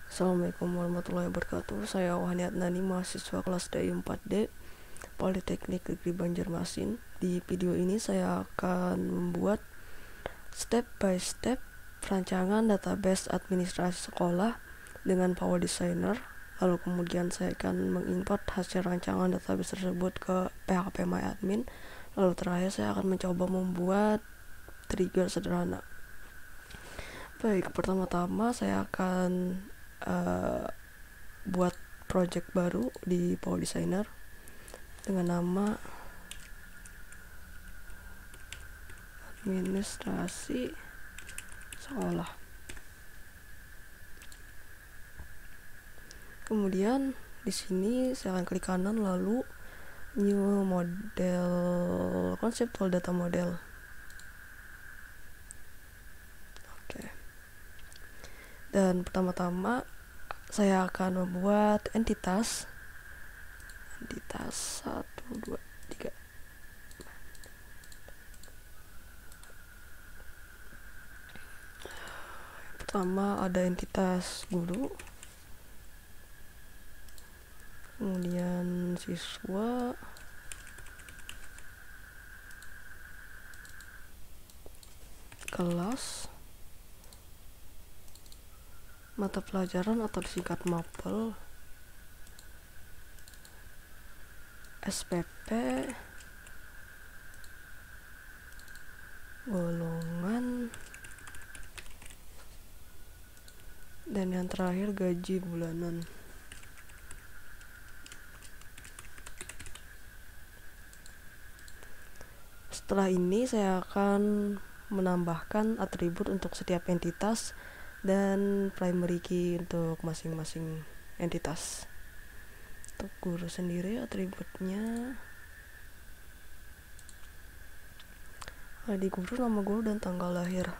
Assalamualaikum warahmatullahi wabarakatuh. Saya Wahani Adnani, mahasiswa kelas DI 4D Politeknik Negeri Banjarmasin. Di video ini saya akan membuat step by step perancangan database administrasi sekolah dengan Power Designer. Lalu kemudian saya akan mengimport hasil rancangan database tersebut ke PHPMyAdmin. Lalu terakhir saya akan mencoba membuat trigger sederhana. Baik, pertama-tama saya akan buat project baru di Power Designer dengan nama administrasi sekolah. Kemudian di sini saya akan klik kanan lalu new model conceptual data model. Oke. Dan pertama-tama saya akan membuat entitas 1 2 3. Pertama ada entitas guru, kemudian siswa, kelas, mata pelajaran atau disingkat mapel, SPP, golongan, dan yang terakhir gaji bulanan. Setelah ini saya akan menambahkan atribut untuk setiap entitas dan primary key untuk masing-masing entitas. Untuk guru sendiri atributnya ID guru, nama guru, dan tanggal lahir.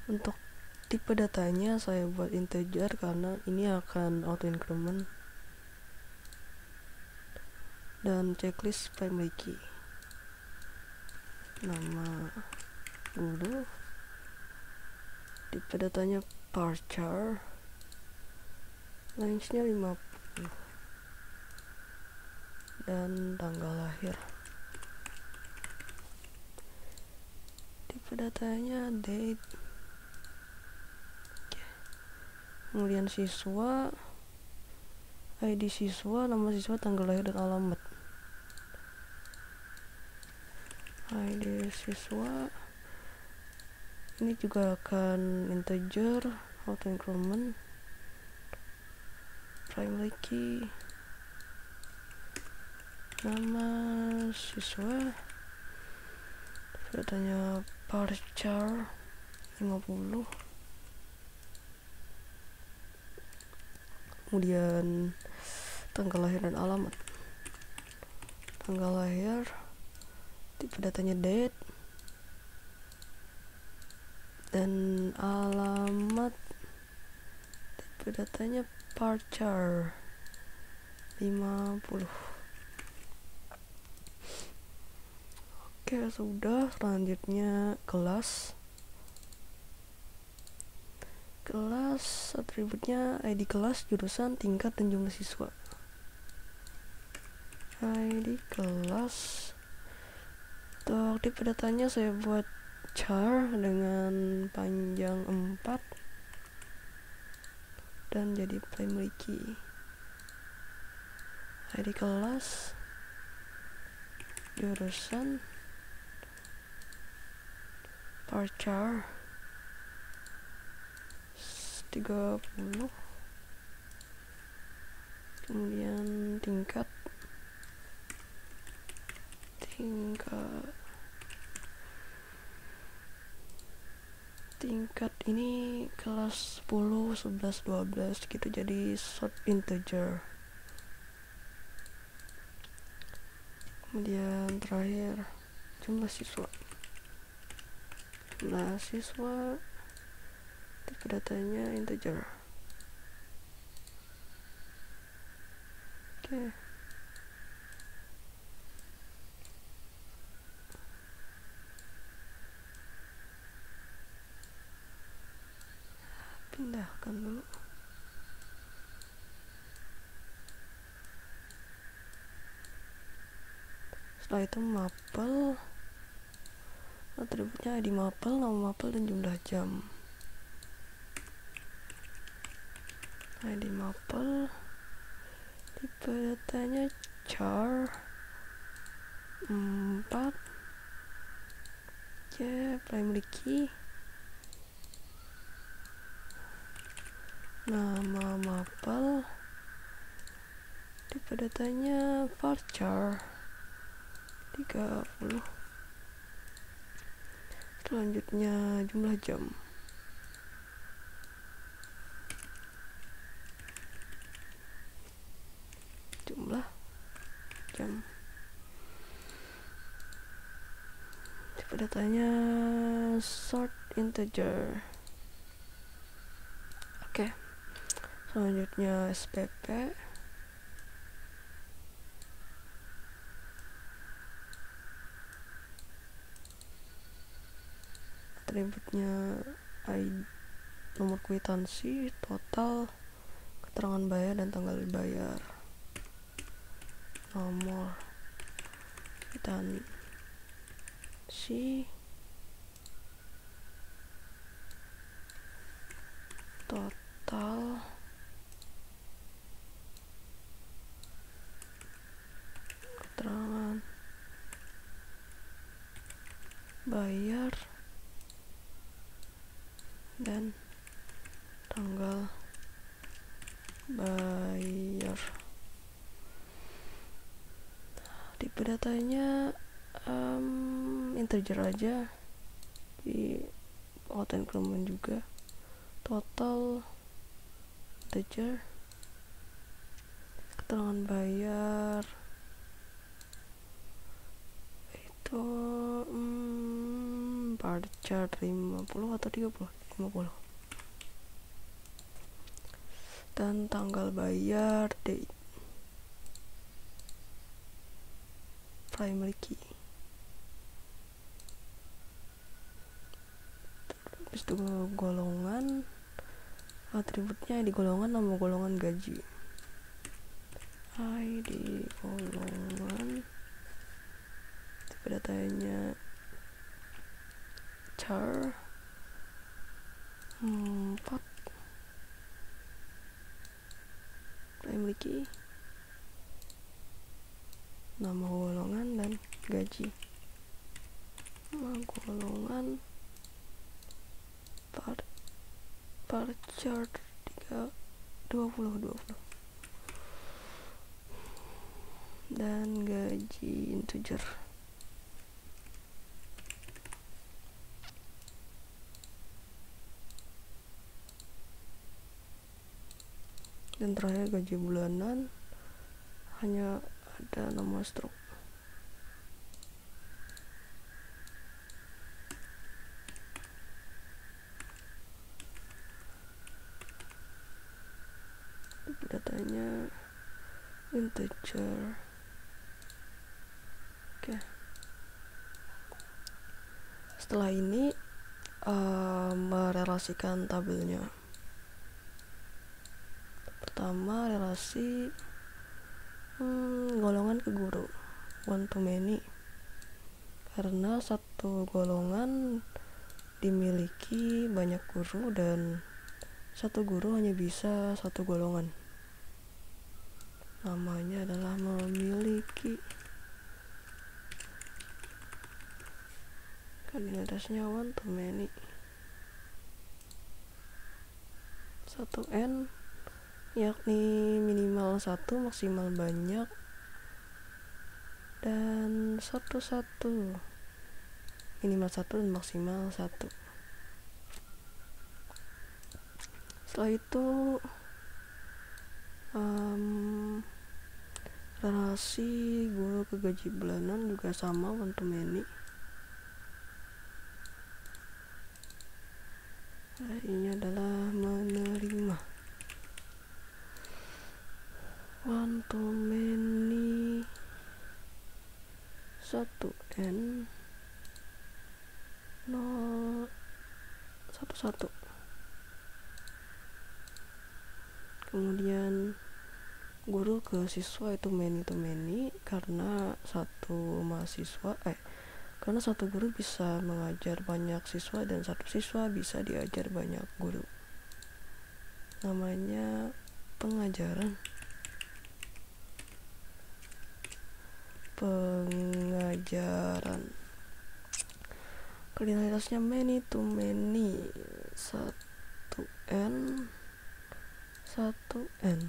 Untuk tipe datanya saya buat integer karena ini akan auto increment. Dan checklist primary key, nama guru, tipe datanya varchar, range-nya 50, dan tanggal lahir. Tipe datanya date. Kemudian siswa, ID siswa, nama siswa, tanggal lahir, dan alamat. ID siswa ini juga akan integer, auto increment. Primary key, nama siswa, datanya varchar 50. Kemudian tanggal lahir dan alamat. Tanggal lahir, tipe datanya date, dan alamat tipe datanya varchar 50. Oke, sudah. Selanjutnya kelas atributnya ID kelas, jurusan, tingkat, dan jumlah siswa. ID kelas. Untuk tipe datanya saya buat char dengan panjang 4 dan jadi primary key. ID kelas, jurusan, varchar 30, kemudian tingkat ini kelas 10, 11, 12 gitu, jadi short integer. Kemudian terakhir jumlah siswa. Tipe datanya integer. Oke. tambahkan dulu. Setelah itu mapel atributnya ID mapel, nama mapel, dan jumlah jam. ID mapel, tipe datanya char 4, primary key, nama mapel, tipe datanya varchar 30. Selanjutnya jumlah jam. Jumlah jam. Tipe datanya sort integer. Oke. Selanjutnya SPP. Atributnya ID, nomor kwitansi, total, keterangan bayar, dan tanggal bayar. Nomor kwitansi, total, keterangan bayar, dan tanggal bayar. Tipe datanya integer aja, di auto increment juga. Total integer, keterangan bayar itu bar chart 50 atau 30, 50, dan tanggal bayar date, primary key. Habis itu golongan, atributnya di golongan, nama golongan, gaji. ID golongan, tipe datanya char 4, primary key, nama golongan, dan gaji. Nama golongan bar chart 20, dan gaji integer. Dan terakhir gaji bulanan, hanya ada nama struk. Datanya integer. Oke. Setelah ini merelasikan tabelnya. Pertama, relasi golongan ke guru, one to many, karena satu golongan dimiliki banyak guru dan satu guru hanya bisa satu golongan. Namanya adalah memiliki. Koordinatasinya one to many. 1n, yakni minimal 1, maksimal banyak, dan 1 minimal 1 dan maksimal 1. Setelah itu relasi guru ke gaji bulanan juga sama, one to many. Ini adalah menerima, one to many 1n 0 1 1. Kemudian guru ke siswa itu many to many, karena karena satu guru bisa mengajar banyak siswa dan satu siswa bisa diajar banyak guru. Namanya pengajaran. Kardinalitasnya many to many, 1n 1n.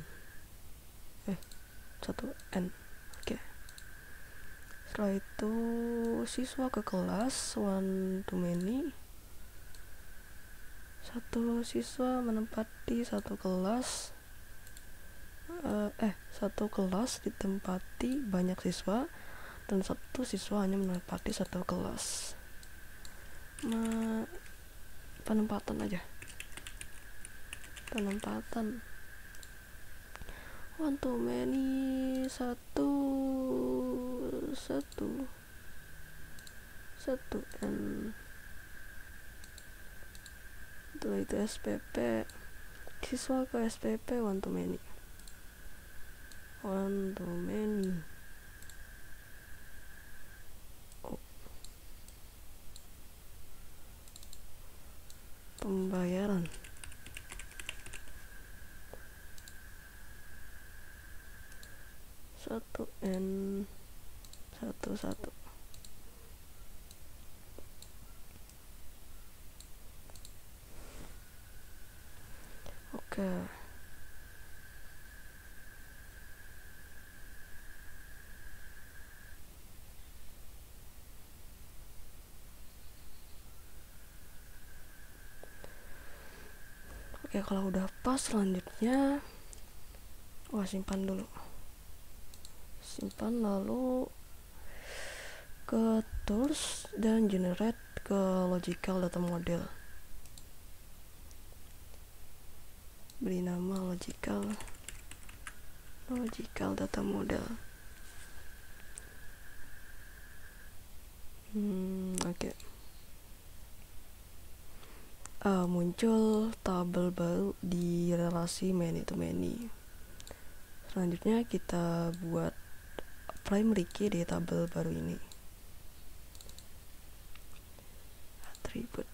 Oke. Setelah itu siswa ke kelas, one to many. Satu siswa menempati satu kelas. Satu kelas ditempati banyak siswa dan satu siswa hanya menempati satu kelas. Penempatan one to many, satu n. Setelah itu SPP, siswa ke SPP, one to many. Pembayaran. Satu n, satu. Oke. Oke, kalau udah pas, selanjutnya simpan dulu. Lalu ke tools dan generate ke logical data model. Beri nama logical data model. Oke. Muncul tabel baru di relasi many to many. Selanjutnya kita buat primary key di tabel baru ini. Atribut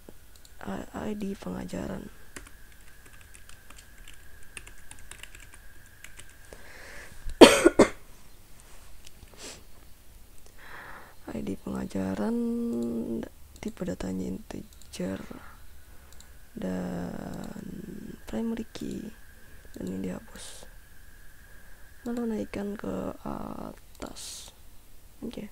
ID pengajaran. ID pengajaran, tipe datanya integer, dan primary key, dan ini dihapus. Lalu naikkan ke atas. Oke.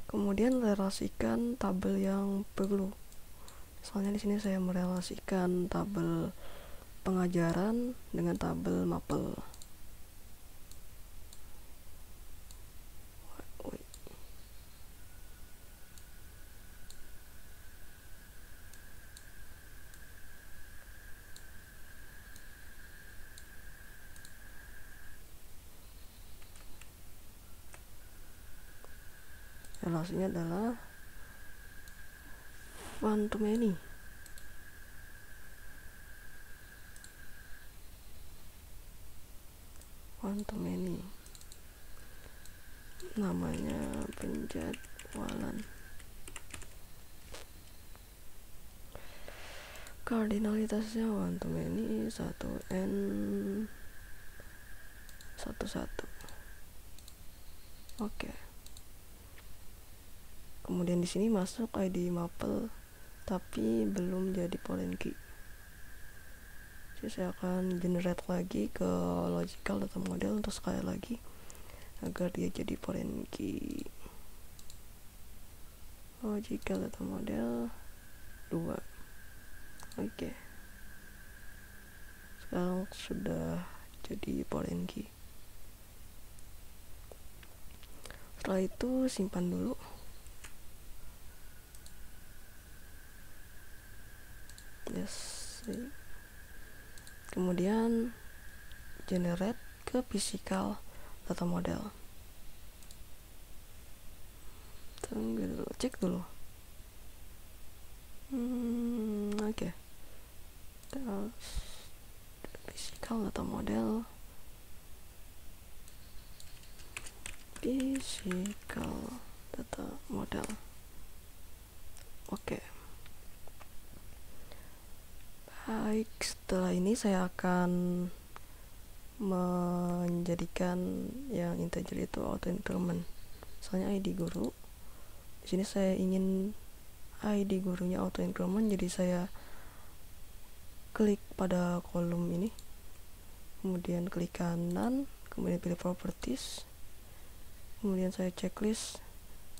Kemudian relasikan tabel yang perlu. Misalnya di sini saya merelasikan tabel pengajaran dengan tabel mapel. Relasinya adalah one to many. Namanya penjadwalan. Kardinalitasnya one to many, 1n 1. Oke. Kemudian di sini masuk ID mapel, tapi belum jadi foreign key. Jadi saya akan generate lagi ke logical data model untuk sekali lagi agar dia jadi foreign key. Logical data model 2. Oke. Sekarang sudah jadi foreign key. Setelah itu simpan dulu. Kemudian generate ke physical data model. Cek dulu. Oke. physical data model, physical data model. Oke. Baik, setelah ini saya akan menjadikan yang integer itu auto increment. Misalnya ID guru. Di sini saya ingin ID gurunya auto increment, jadi saya klik pada kolom ini, kemudian klik kanan, kemudian pilih properties, kemudian saya checklist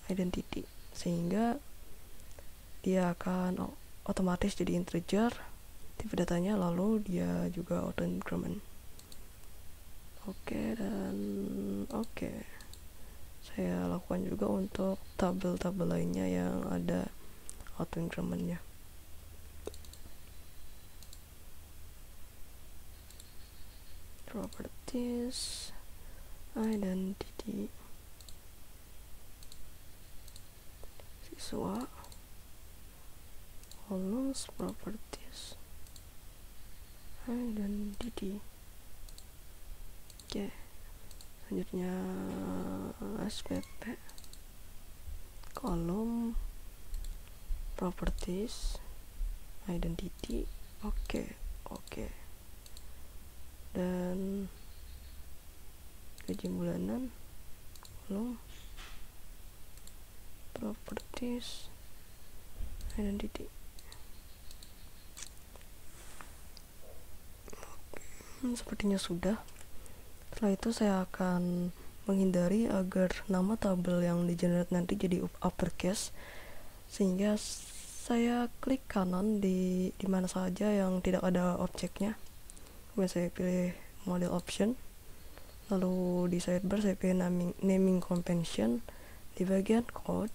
identity, sehingga dia akan otomatis jadi integer tipe datanya, lalu dia juga auto increment. Oke, dan oke. Saya lakukan juga untuk tabel-tabel lainnya yang ada auto incrementnya. Properties, identity, siswa, columns, properties, identity. Oke, selanjutnya SPP, kolom, properties, identity. Oke. Dan gaji bulanan, kolom, properties, identity. Sepertinya sudah. Setelah itu saya akan menghindari agar nama tabel yang di generate nanti jadi uppercase, sehingga saya klik kanan di mana saja yang tidak ada objeknya. Kemudian saya pilih model option, lalu di sidebar saya pilih naming convention. Di bagian code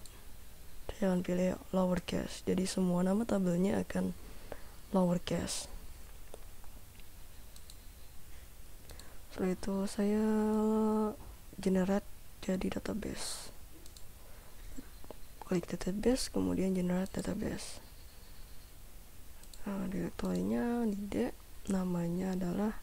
saya akan pilih lowercase, jadi semua nama tabelnya akan lowercase. Setelah itu saya generate jadi database, klik database, kemudian generate database. Direktorinya di D, namanya adalah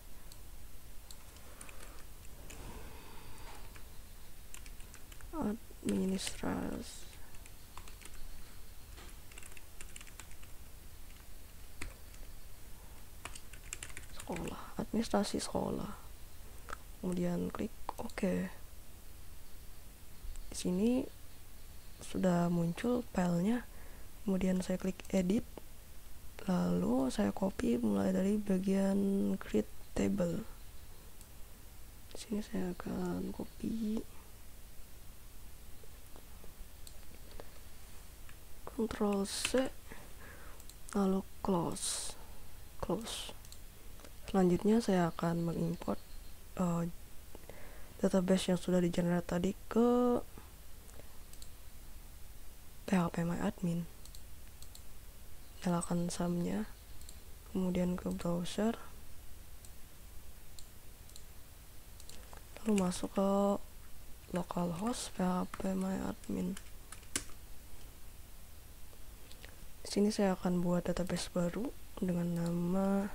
administrasi sekolah. Kemudian klik OK. Di sini sudah muncul filenya. Kemudian saya klik edit, lalu saya copy mulai dari bagian create table. Di sini saya akan copy, Ctrl C, lalu close. Selanjutnya saya akan mengimport database yang sudah di-generate tadi ke phpMyAdmin. Nyalakan sumnya, kemudian ke browser, lalu masuk ke localhost phpMyAdmin. Di sini saya akan buat database baru dengan nama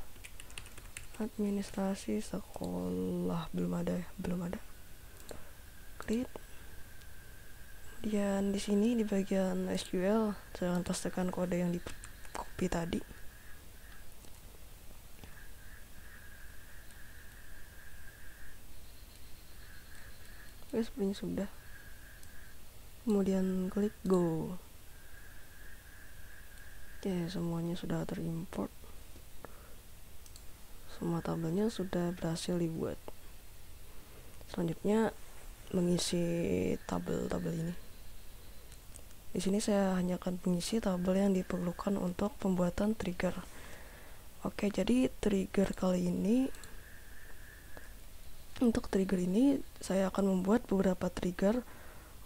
administrasi sekolah. Belum ada. Klik. Kemudian di sini di bagian SQL saya akan pastikan kode yang di copy tadi. Oke, sepertinya sudah. Kemudian klik go. Oke, semuanya sudah terimport. Semua tabelnya sudah berhasil dibuat. Selanjutnya mengisi tabel-tabel ini. Di sini saya hanya akan mengisi tabel yang diperlukan untuk pembuatan trigger. Oke, jadi untuk trigger ini saya akan membuat beberapa trigger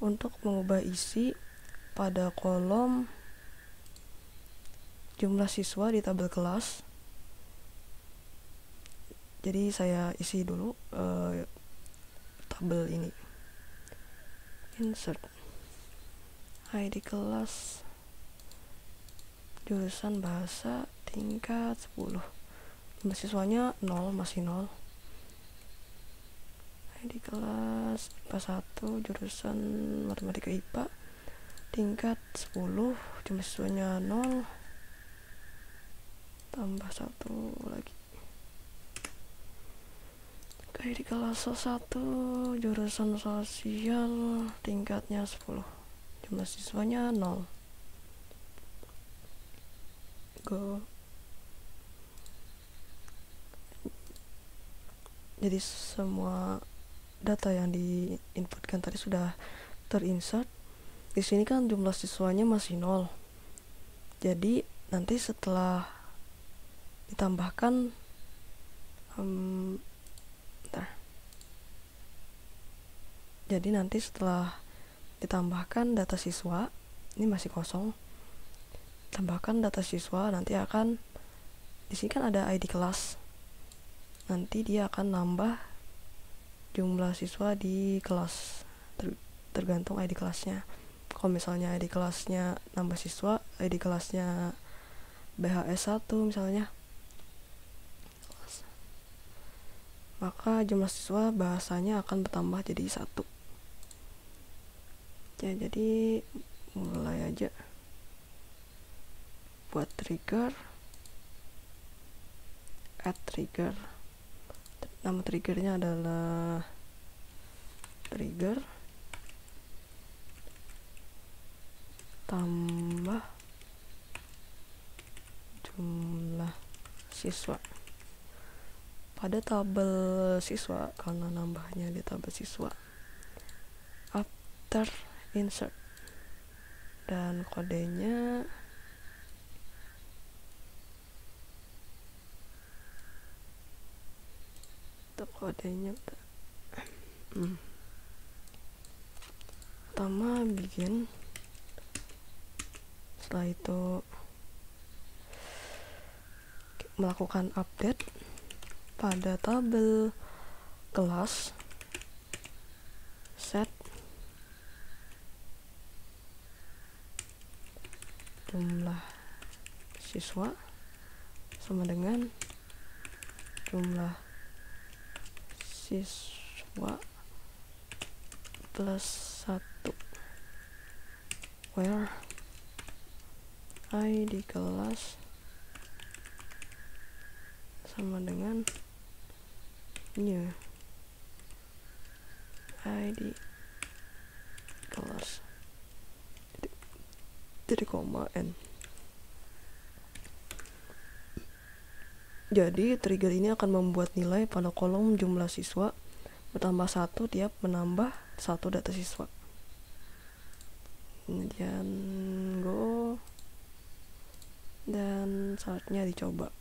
untuk mengubah isi pada kolom jumlah siswa di tabel kelas. Jadi saya isi dulu tabel ini. Insert ID kelas jurusan bahasa tingkat 10. jumlah siswanya 0, masih 0. Di kelas IPA 1 jurusan Matematika IPA tingkat 10, jumlah siswanya 0 tambah 1 lagi. Kayak di kelas 1 jurusan sosial tingkatnya 10, jumlah siswanya 0. Go. Jadi semua data yang diinputkan tadi sudah terinsert. Di sini kan jumlah siswanya masih 0. Jadi nanti setelah ditambahkan jadi nanti setelah ditambahkan data siswa, ini masih kosong, tambahkan data siswa, nanti akan di sini kan ada ID kelas, nanti dia akan nambah jumlah siswa di kelas tergantung ID kelasnya. Kalau misalnya ID kelasnya nambah siswa, ID kelasnya BHS 1 misalnya, maka jumlah siswa bahasanya akan bertambah jadi 1. Ya, jadi mulai aja. Buat trigger, add trigger. Nama triggernya adalah trigger tambah jumlah siswa pada tabel siswa, karena nambahnya di tabel siswa. After insert, dan kodenya pertama bikin, setelah itu melakukan update pada tabel kelas, set jumlah siswa sama dengan jumlah siswa plus 1, where ID kelas sama dengan new ID kelas titik koma n. Jadi trigger ini akan membuat nilai pada kolom jumlah siswa bertambah 1 tiap menambah 1 data siswa. Kemudian go, dan saatnya dicoba.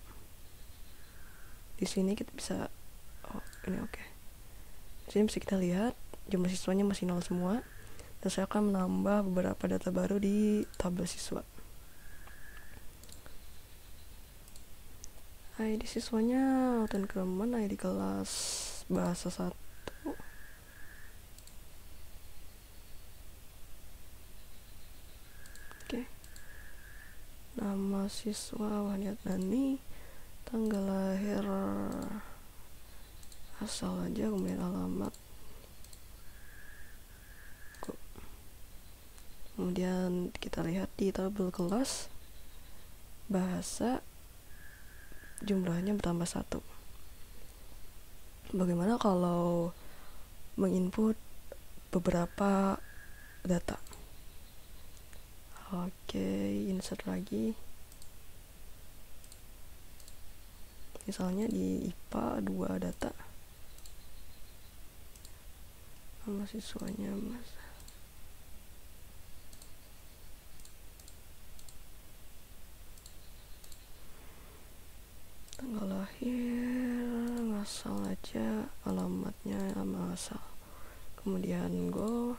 Di sini kita bisa, ini oke. Di sini bisa kita lihat jumlah siswanya masih 0 semua, dan saya akan menambah beberapa data baru di tabel siswa. ID siswanya Alton Kremen, ID kelas bahasa 1. Oke. Nama siswa Wahniat Nani, tanggal lahir asal aja, kemudian alamat. Kemudian kita lihat di tabel kelas bahasa, jumlahnya bertambah 1. Bagaimana kalau menginput beberapa data? Oke, insert lagi. Misalnya di IPA 2 data. Nama siswanya Mas. Tanggal lahir ngasal aja, alamatnya nama asal. Kemudian go,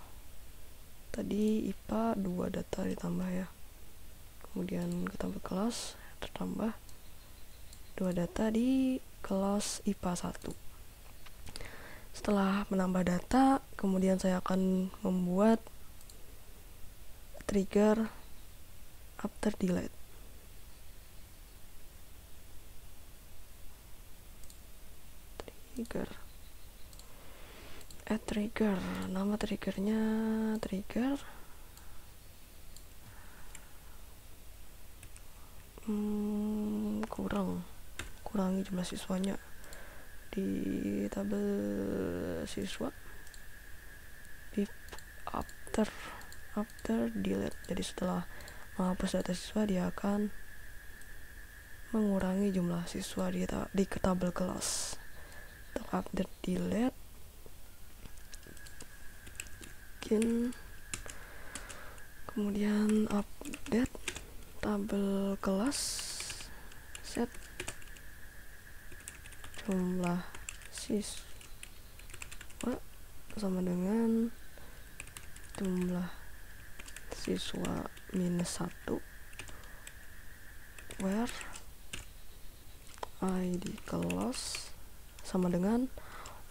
tadi IPA 2 data ditambah ya. Kemudian ke tabel kelas tertambah 2 data di kelas IPA 1. Setelah menambah data, kemudian saya akan membuat trigger after delete. trigger, nama triggernya trigger kurangi jumlah siswanya di tabel siswa if after delete. Jadi setelah menghapus data siswa, dia akan mengurangi jumlah siswa di tabel kelas. Untuk update delete, kemudian update tabel kelas, set jumlah siswa sama dengan jumlah siswa minus 1, where id kelas sama dengan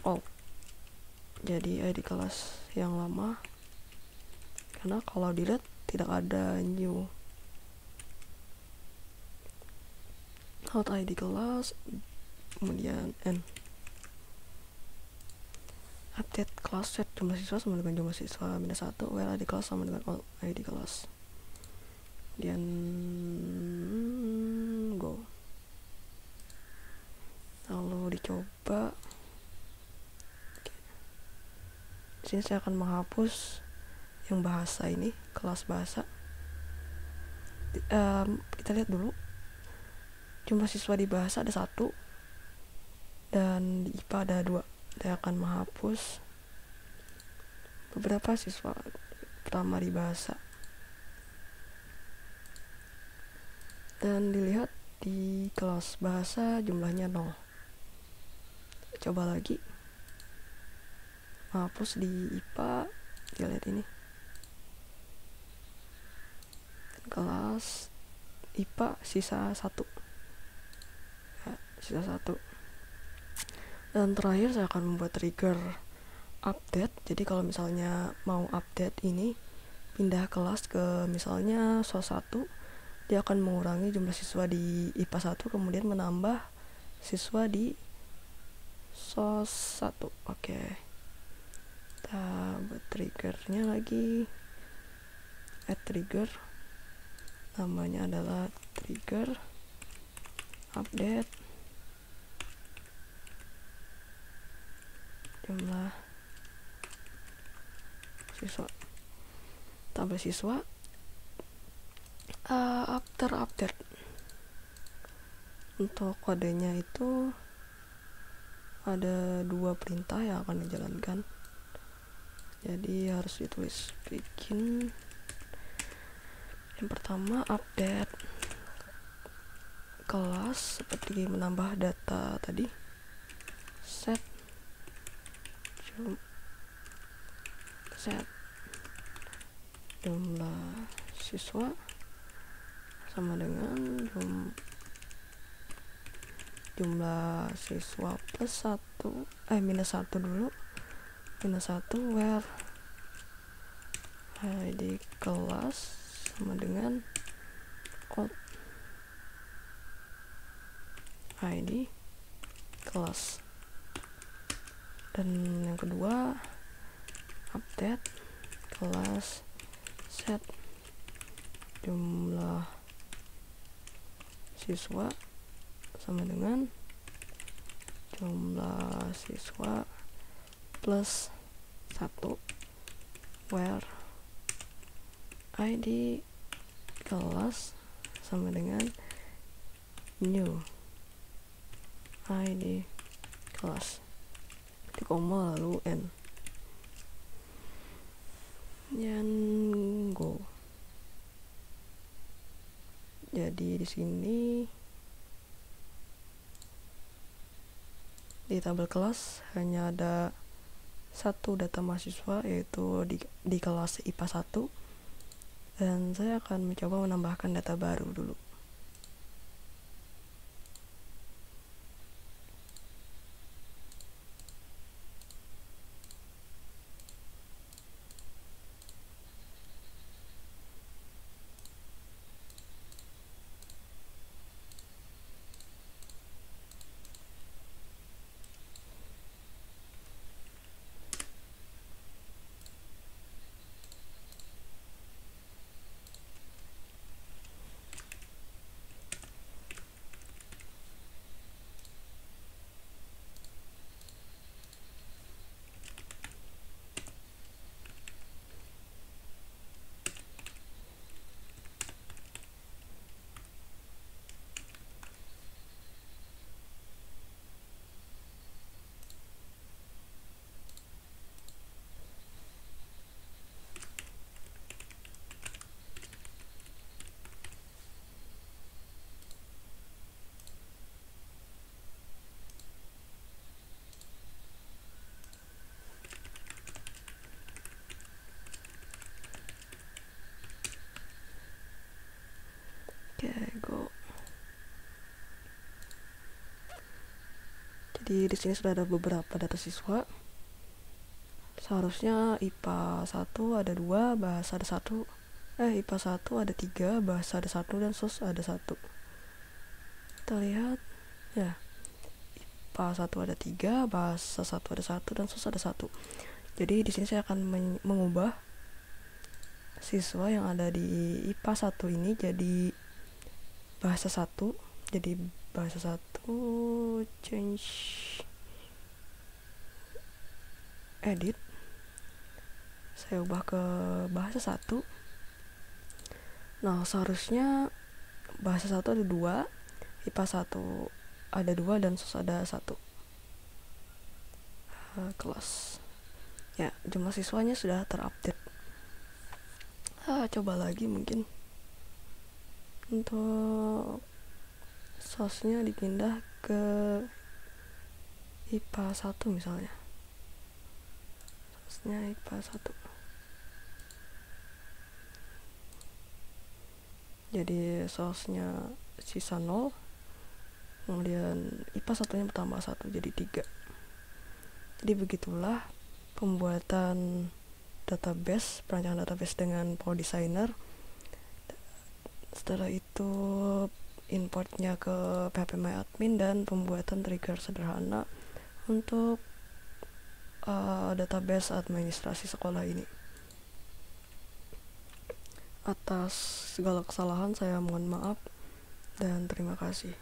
old. Jadi id kelas yang lama, karena kalau delete tidak ada new. Out id kelas, kemudian n. Update kelas, set jumlah siswa sama dengan jumlah siswa minus 1, where id kelas sama dengan old id kelas. Kemudian go. Lalu dicoba. Di sini saya akan menghapus yang bahasa ini, kelas bahasa. Kita lihat dulu. Jumlah siswa di bahasa ada 1 dan di IPA ada 2. Saya akan menghapus beberapa siswa pertama di bahasa. Dan dilihat di kelas bahasa jumlahnya 0. Coba lagi. Menghapus di IPA, kita lihat ini. Kelas IPA sisa 1. Sisa 1. Dan terakhir saya akan membuat trigger update. Jadi kalau misalnya mau update ini, pindah kelas ke misalnya SOS 1, dia akan mengurangi jumlah siswa di IPA 1, kemudian menambah siswa di SOS 1. Oke. Kita buat triggernya lagi. Add trigger. Namanya adalah trigger update jumlah siswa, tabel siswa after update. Untuk kodenya itu ada 2 perintah yang akan dijalankan, jadi harus ditulis. Bikin yang pertama update kelas seperti menambah data tadi, set jumlah siswa sama dengan jumlah siswa plus 1 minus 1 dulu, minus 1 where id kelas sama dengan out id kelas. Dan yang kedua update kelas, set jumlah siswa sama dengan jumlah siswa plus 1 where id kelas sama dengan new id kelas, di koma lalu n. Dan go. Jadi di sini di tabel kelas hanya ada 1 data mahasiswa, yaitu di kelas IPA 1, dan saya akan mencoba menambahkan data baru dulu. Oke, go. Jadi di sini sudah ada beberapa data siswa. Seharusnya IPA 1 ada 2, bahasa ada 1. IPA 1 ada 3, bahasa ada 1, dan sos ada 1. Kita lihat ya, IPA 1 ada 3, bahasa 1 ada 1, dan sos ada 1. Jadi di sini saya akan mengubah siswa yang ada di IPA 1 ini jadi bahasa 1. Jadi bahasa 1, change, edit, saya ubah ke bahasa 1. Nah, seharusnya bahasa 1 ada 2, IPA 1 ada 2, dan sos ada 1. Kelas ya, jumlah siswanya sudah terupdate. Coba lagi mungkin untuk sosnya dipindah ke IPA 1 misalnya. Sosnya IPA 1. Jadi sosnya sisa 0, kemudian IPA 1 nya bertambah 1 jadi 3. Jadi begitulah pembuatan database, perancangan database dengan Power Designer. Setelah itu importnya ke phpMyAdmin dan pembuatan trigger sederhana untuk database administrasi sekolah ini. Atas segala kesalahan saya mohon maaf dan terima kasih.